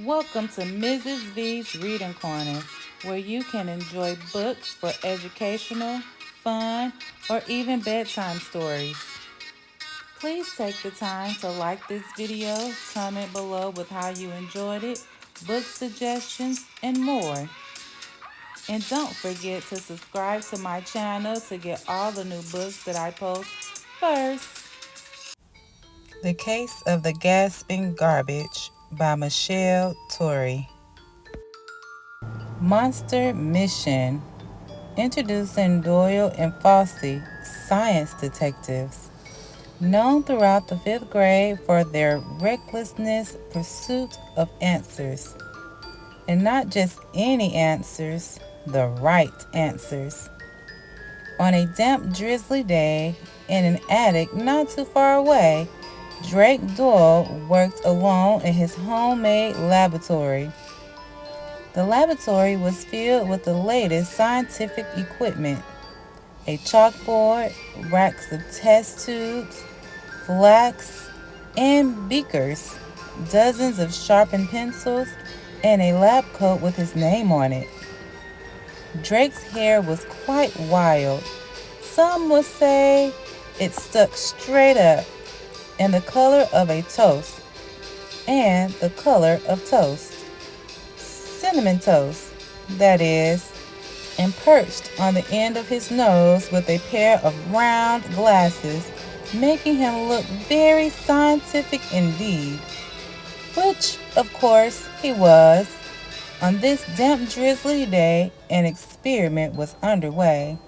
Welcome to Mrs. V's Reading Corner, where you can enjoy books for educational, fun, or even bedtime stories. Please take the time to like this video, comment below with how you enjoyed it, book suggestions, and more. And don't forget to subscribe to my channel to get all the new books that I post first. The Case of the Gasping Garbage by Michele Torrey. Monster Mission. Introducing Doyle and Fossey, science detectives. Known throughout the fifth grade for their recklessness pursuit of answers. And not just any answers, the right answers. On a damp, drizzly day, in an attic not too far away, Drake Doyle worked alone in his homemade laboratory. The laboratory was filled with the latest scientific equipment: a chalkboard, racks of test tubes, flasks, and beakers, dozens of sharpened pencils, and a lab coat with his name on it. Drake's hair was quite wild. Some would say it stuck straight up, and the color of a toast, and the color of toast. Cinnamon toast, that is, and perched on the end of his nose with a pair of round glasses, making him look very scientific indeed, which, of course, he was. On this damp, drizzly day, an experiment was underway,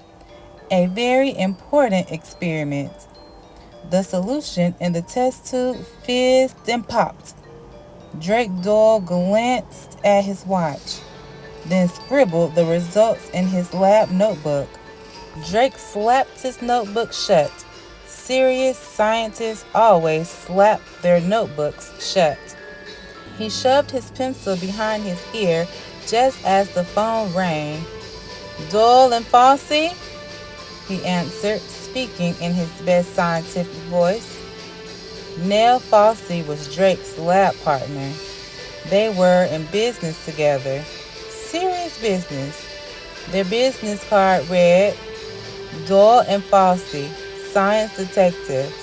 a very important experiment. The solution in the test tube fizzed and popped. Drake Doyle glanced at his watch, then scribbled the results in his lab notebook. Drake slapped his notebook shut. Serious scientists always slap their notebooks shut. He shoved his pencil behind his ear just as the phone rang. "Doyle and Fossey?" he answered, speaking in his best scientific voice. Nell Fossey was Drake's lab partner. They were in business together. Serious business. Their business card read, "Doyle and Fossey, Science Detectives.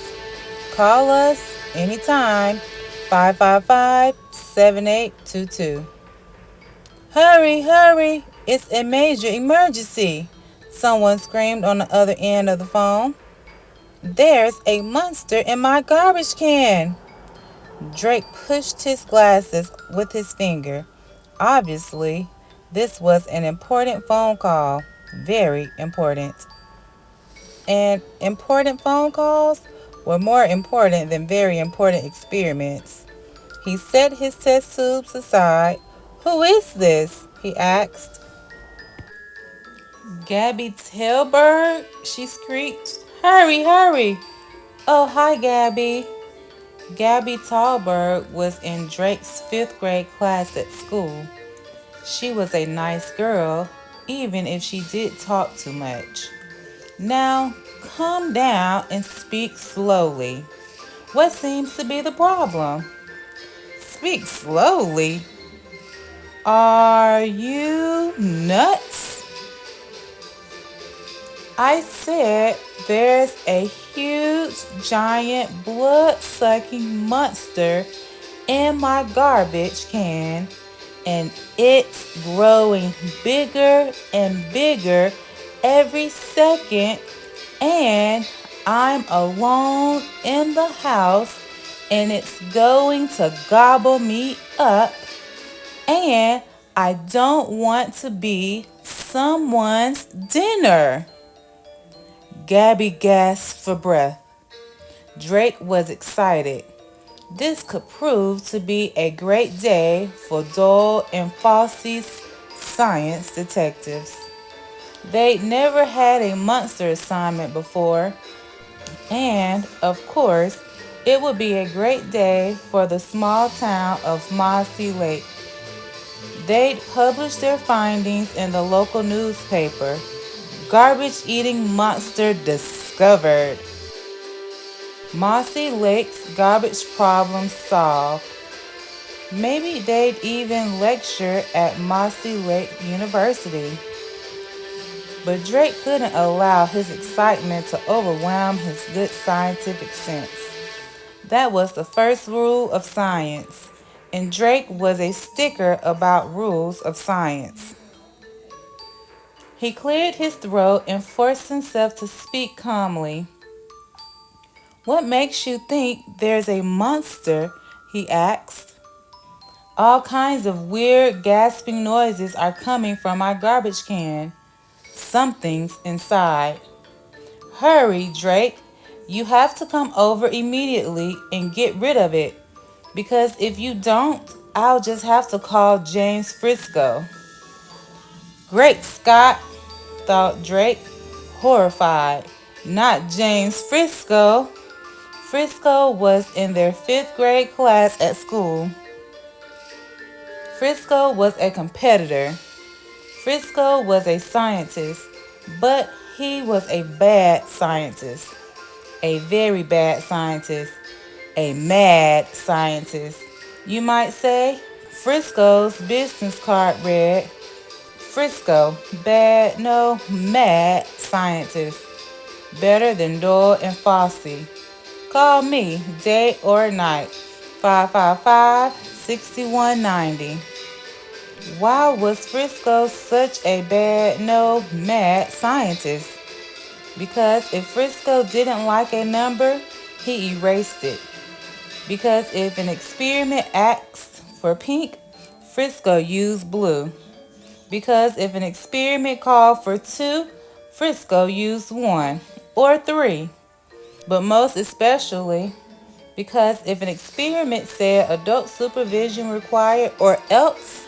Call us anytime, 555-7822. Hurry, hurry, it's a major emergency," someone screamed on the other end of the phone. "There's a monster in my garbage can." Drake pushed his glasses with his finger. Obviously, this was an important phone call. Very important. And important phone calls were more important than very important experiments. He set his test tubes aside. "Who is this?" he asked. "Gabby Tailberg," she squeaked. "Hurry, hurry." "Oh, hi, Gabby." Gabby Talberg was in Drake's fifth grade class at school. She was a nice girl, even if she did talk too much. "Now, calm down and speak slowly. What seems to be the problem?" "Speak slowly? Are you nuts?" "I said there's a huge, giant, blood-sucking monster in my garbage can, and it's growing bigger and bigger every second, and I'm alone in the house, and it's going to gobble me up, and I don't want to be someone's dinner." Gabby gasped for breath. Drake was excited. This could prove to be a great day for Doyle and Fossey's science detectives. They'd never had a monster assignment before, and, of course, it would be a great day for the small town of Mossy Lake. They'd publish their findings in the local newspaper. "Garbage-eating monster discovered. Mossy Lake's garbage problem solved." Maybe they'd even lecture at Mossy Lake University. But Drake couldn't allow his excitement to overwhelm his good scientific sense. That was the first rule of science, and Drake was a sticker about rules of science. He cleared his throat and forced himself to speak calmly. "What makes you think there's a monster?" he asked. "All kinds of weird gasping noises are coming from my garbage can. Something's inside." "Hurry, Drake. You have to come over immediately and get rid of it. Because if you don't, I'll just have to call James Frisco." "Great Scott," thought Drake, horrified. Not James Frisco. Frisco was in their fifth grade class at school. Frisco was a competitor. Frisco was a scientist, but he was a bad scientist. A very bad scientist. A mad scientist, you might say. Frisco's business card read, "Frisco, bad, no, mad scientist. Better than Doyle and Fossey. Call me day or night. 555-6190. Why was Frisco such a bad, no, mad scientist? Because if Frisco didn't like a number, he erased it. Because if an experiment asked for pink, Frisco used blue. Because if an experiment called for 2, Frisco used 1 or 3. But most especially, because if an experiment said adult supervision required or else,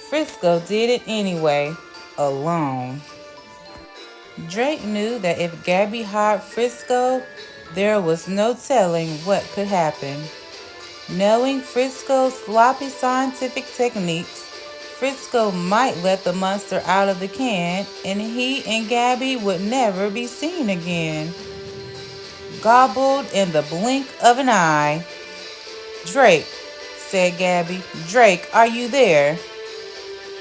Frisco did it anyway, alone. Drake knew that if Gabby hired Frisco, there was no telling what could happen. Knowing Frisco's sloppy scientific techniques, Frisco might let the monster out of the can and he and Gabby would never be seen again. Gobbled in the blink of an eye. "Drake," said Gabby. "Drake, are you there?"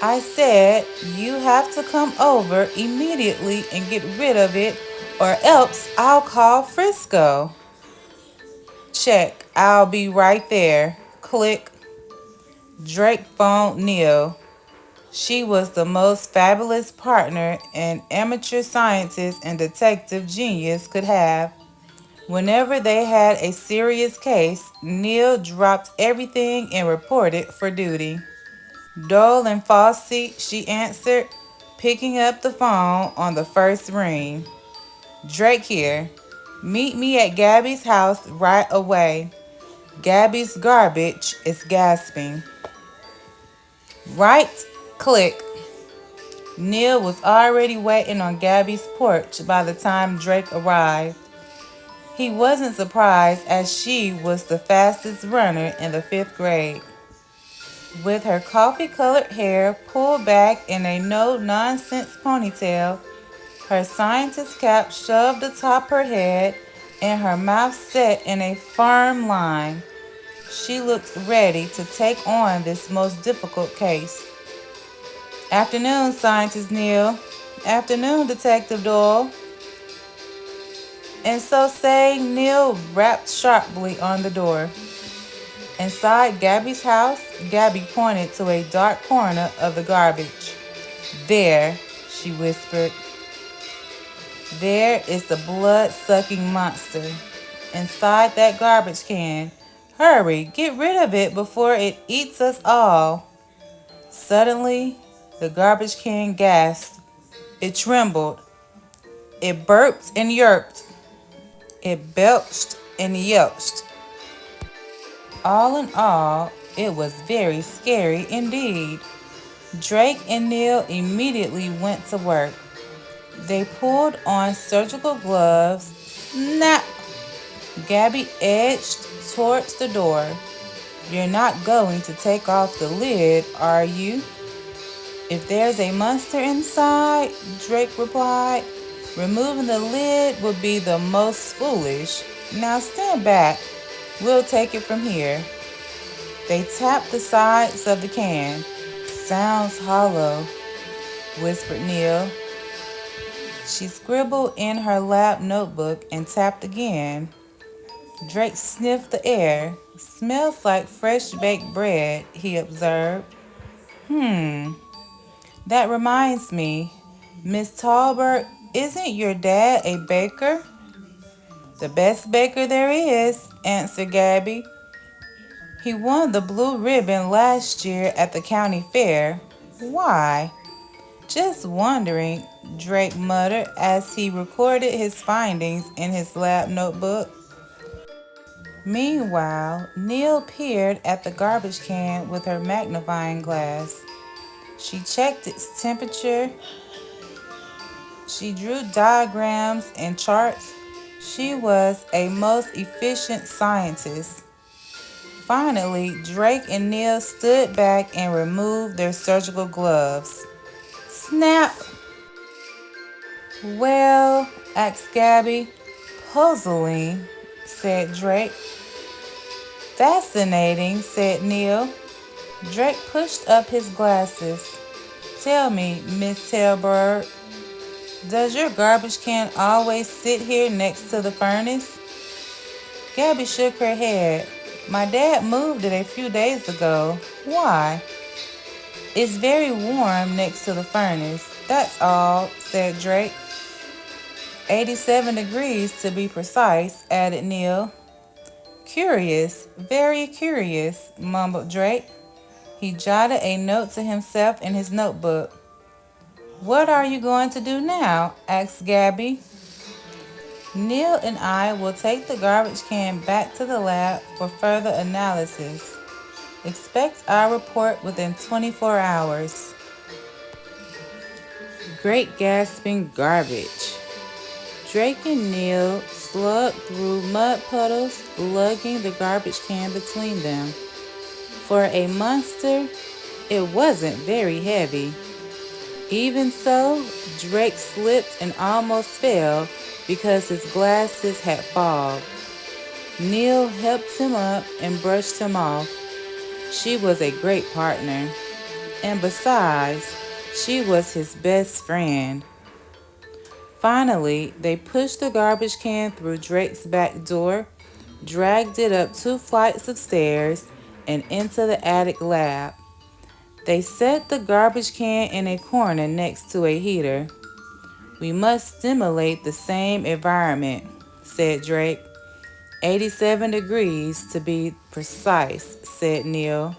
"I said you have to come over immediately and get rid of it, or else I'll call Frisco." "Check, I'll be right there." Click. Drake phoned Neil. She was the most fabulous partner an amateur scientist and detective genius could have. Whenever they had a serious case, Neil dropped everything and reported for duty. "Dole and Fossey," she answered, picking up the phone on the first ring. "Drake here. Meet me at Gabby's house right away. Gabby's garbage is gasping." "Right." Click. Neil was already waiting on Gabby's porch by the time Drake arrived. He wasn't surprised as she was the fastest runner in the fifth grade. With her coffee-colored hair pulled back in a no-nonsense ponytail, her scientist cap shoved atop her head, and her mouth set in a firm line, she looked ready to take on this most difficult case. "Afternoon, Scientist Neil." "Afternoon, Detective Doyle." And so saying, Neil rapped sharply on the door. Inside Gabby's house, Gabby pointed to a dark corner of the garbage. "There," she whispered. "There is the blood-sucking monster. Inside that garbage can. Hurry, get rid of it before it eats us all." Suddenly, the garbage can gasped. It trembled. It burped and yerped. It belched and yelched. All in all, it was very scary indeed. Drake and Neil immediately went to work. They pulled on surgical gloves. Snap! Gabby edged towards the door. "You're not going to take off the lid, are you?" "If there's a monster inside," Drake replied, "removing the lid would be the most foolish. Now stand back. We'll take it from here." They tapped the sides of the can. Sounds hollow, whispered Neil. She scribbled in her lab notebook and tapped again. Drake sniffed the air. Smells like fresh baked bread, he observed. Hmm, that reminds me. Miss Talbert, isn't your dad a baker? The best baker there is, answered Gabby. He won the blue ribbon last year at the county fair. Why? Just wondering, Drake muttered as he recorded his findings in his lab notebook. Meanwhile, Neil peered at the garbage can with her magnifying glass. She checked its temperature. She drew diagrams and charts. She was a most efficient scientist. Finally, Drake and Neil stood back and removed their surgical gloves. Snap! Well, asked Gabby. Puzzling, said Drake. Fascinating, said Neil. Drake pushed up his glasses. Tell me, Miss Tailbird, does your garbage can always sit here next to the furnace? Gabby shook her head. My dad moved it a few days ago. Why? It's very warm next to the furnace. That's all, said Drake. 87 degrees to be precise, added Neil. Curious, very curious, mumbled Drake. He jotted a note to himself in his notebook. What are you going to do now? Asked Gabby. Neil and I will take the garbage can back to the lab for further analysis. Expect our report within 24 hours. Great gasping garbage. Drake and Neil slugged through mud puddles, lugging the garbage can between them. For a monster, it wasn't very heavy. Even so, Drake slipped and almost fell because his glasses had fogged. Neil helped him up and brushed him off. She was a great partner. And besides, she was his best friend. Finally, they pushed the garbage can through Drake's back door, dragged it up 2 flights of stairs, and into the attic lab. They set the garbage can in a corner next to a heater. We must stimulate the same environment, said Drake. 87 degrees to be precise, said Neil.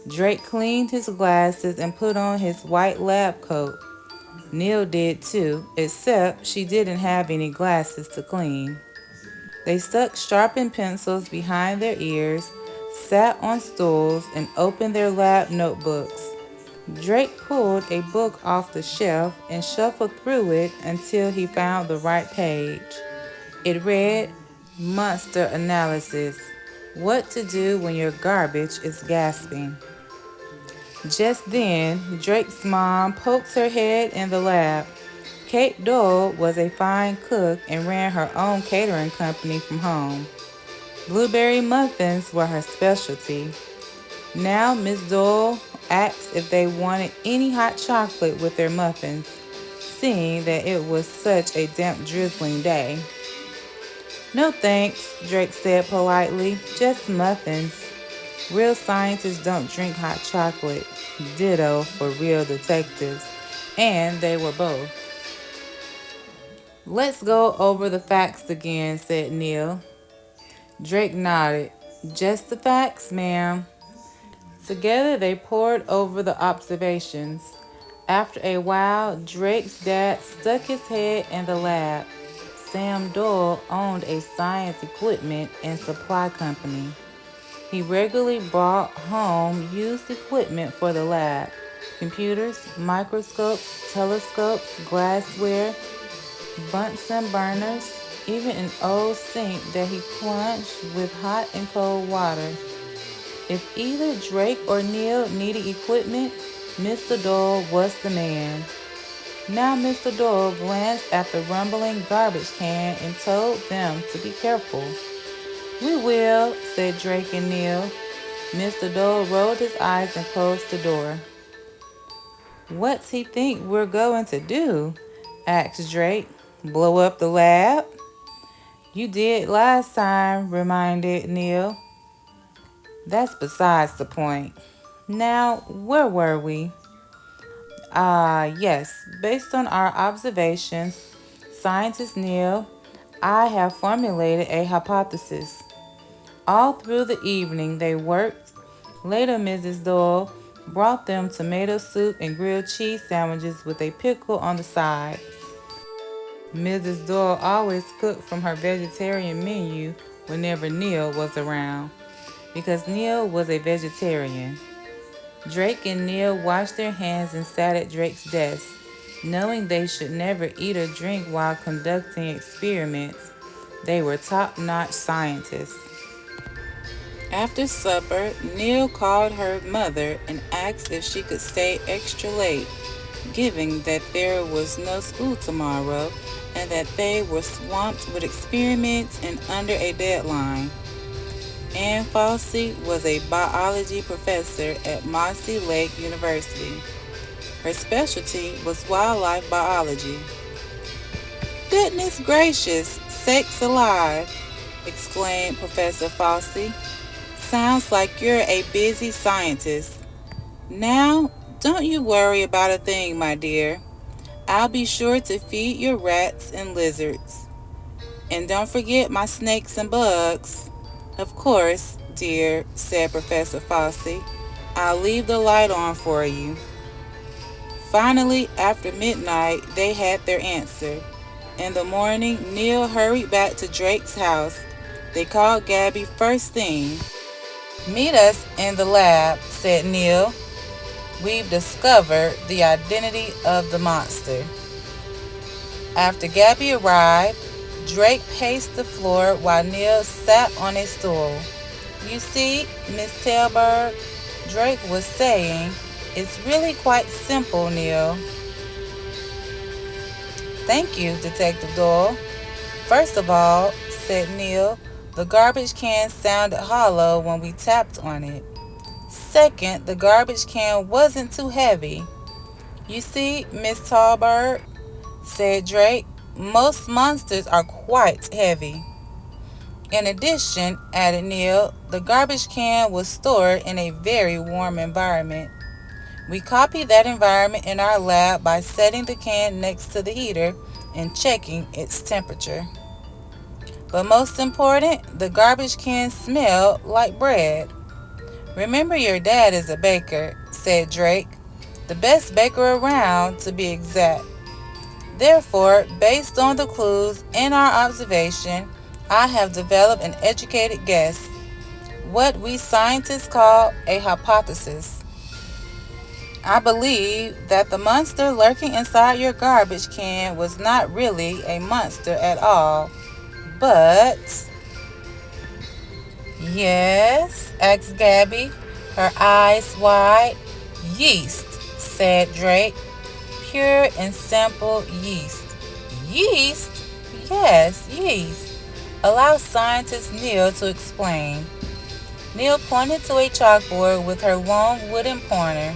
Drake cleaned his glasses and put on his white lab coat. Neil did too, except she didn't have any glasses to clean. They stuck sharpened pencils behind their ears, sat on stools, and opened their lab notebooks. Drake pulled a book off the shelf and shuffled through it until he found the right page. It read, Monster Analysis. What to do when your garbage is gasping. Just then, Drake's mom poked her head in the lab. Kate Dole was a fine cook and ran her own catering company from home. Blueberry muffins were her specialty. Now Miss Dole asked if they wanted any hot chocolate with their muffins, seeing that it was such a damp, drizzling day. No thanks, Drake said politely, just muffins. Real scientists don't drink hot chocolate. Ditto for real detectives. And they were both. Let's go over the facts again, said Neil. Drake nodded. Just the facts, ma'am. Together they pored over the observations. After a while, Drake's dad stuck his head in the lab. Sam Doyle owned a science equipment and supply company. He regularly brought home used equipment for the lab. Computers, microscopes, telescopes, glassware, Bunsen burners, even an old sink that he plunged with hot and cold water. If either Drake or Neil needed equipment, Mr. Doyle was the man. Now Mr. Doyle glanced at the rumbling garbage can and told them to be careful. We will, said Drake and Neil. Mr. Dole rolled his eyes and closed the door. What's he think we're going to do? Asked Drake. Blow up the lab? You did last time, reminded Neil. That's besides the point. Now, where were we? Yes, based on our observations, scientist Neil, I have formulated a hypothesis. All through the evening they worked. Later, Mrs. Doyle brought them tomato soup and grilled cheese sandwiches with a pickle on the side. Mrs. Doyle always cooked from her vegetarian menu whenever Neil was around, because Neil was a vegetarian. Drake and Neil washed their hands and sat at Drake's desk, knowing they should never eat or drink while conducting experiments. They were top-notch scientists. After supper, Neil called her mother and asked if she could stay extra late, given that there was no school tomorrow and that they were swamped with experiments and under a deadline. Ann Fossey was a biology professor at Mossy Lake University. Her specialty was wildlife biology. Goodness gracious, sakes alive, exclaimed Professor Fossey. Sounds like you're a busy scientist. Now, don't you worry about a thing, my dear. I'll be sure to feed your rats and lizards. And don't forget my snakes and bugs. Of course, dear, said Professor Fossey. I'll leave the light on for you. Finally, after midnight, they had their answer. In the morning, Neil hurried back to Drake's house. They called Gabby first thing. Meet us in the lab, said Neil. We've discovered the identity of the monster. After Gabby arrived, Drake paced the floor while Neil sat on a stool. You see, Miss Tailberg, Drake was saying, it's really quite simple, Neil. Thank you, Detective Doyle. First of all, said Neil, the garbage can sounded hollow when we tapped on it. Second, the garbage can wasn't too heavy. You see, Miss Tallbird, said Drake, most monsters are quite heavy. In addition, added Neil, the garbage can was stored in a very warm environment. We copied that environment in our lab by setting the can next to the heater and checking its temperature. But most important, the garbage can smelled like bread. Remember your dad is a baker, said Drake. The best baker around, to be exact. Therefore, based on the clues in our observation, I have developed an educated guess, what we scientists call a hypothesis. I believe that the monster lurking inside your garbage can was not really a monster at all, but... Yes, asked Gabby, her eyes wide. Yeast, said Drake. Pure and simple yeast. Yeast? Yes, yeast. Allow scientist Neil to explain. Neil pointed to a chalkboard with her long wooden pointer.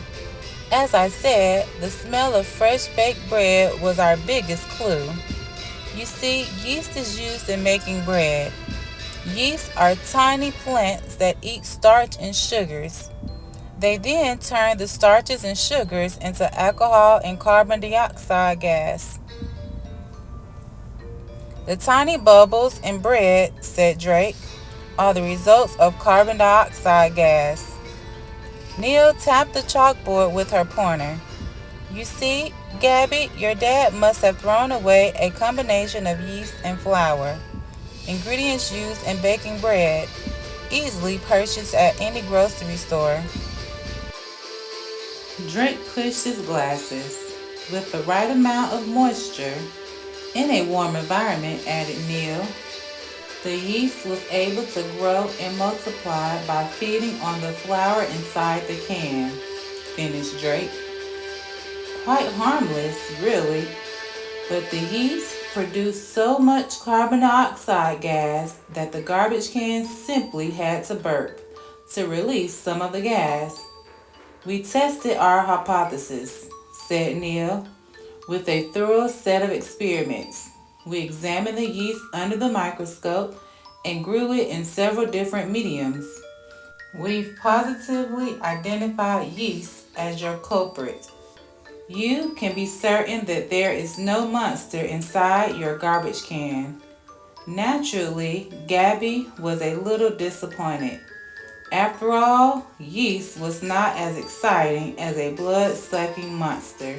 As I said, the smell of fresh baked bread was our biggest clue. You see, yeast is used in making bread. Yeast are tiny plants that eat starch and sugars. They then turn the starches and sugars into alcohol and carbon dioxide gas. The tiny bubbles in bread, said Drake, are the results of carbon dioxide gas. Neil tapped the chalkboard with her pointer. You see, Gabby, your dad must have thrown away a combination of yeast and flour, ingredients used in baking bread, easily purchased at any grocery store. Drake pushed his glasses. With the right amount of moisture, in a warm environment, added Neil, the yeast was able to grow and multiply by feeding on the flour inside the can, finished Drake. Quite harmless, really, but the yeast produced so much carbon dioxide gas that the garbage can simply had to burp. to release some of the gas. We tested our hypothesis, said Neil, with a thorough set of experiments. We examined the yeast under the microscope and grew it in several different mediums. We've positively identified yeast as your culprit. You can be certain that there is no monster inside your garbage can. Naturally, Gabby was a little disappointed. After all, yeast was not as exciting as a blood sucking monster.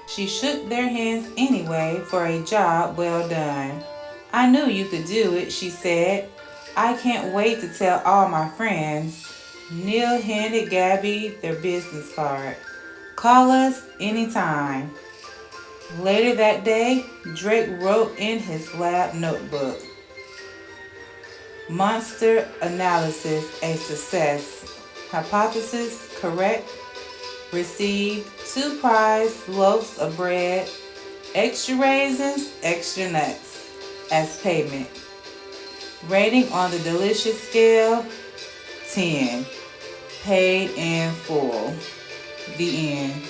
She shook their hands anyway for a job well done. I knew you could do it, she said. I can't wait to tell all my friends. Neil handed Gabby their business card. Call us anytime. Later that day, Drake wrote in his lab notebook, Monster analysis a success. Hypothesis correct. Received 2 prize loaves of bread, extra raisins, extra nuts as payment. Rating on the delicious scale 10. Paid in full. The end.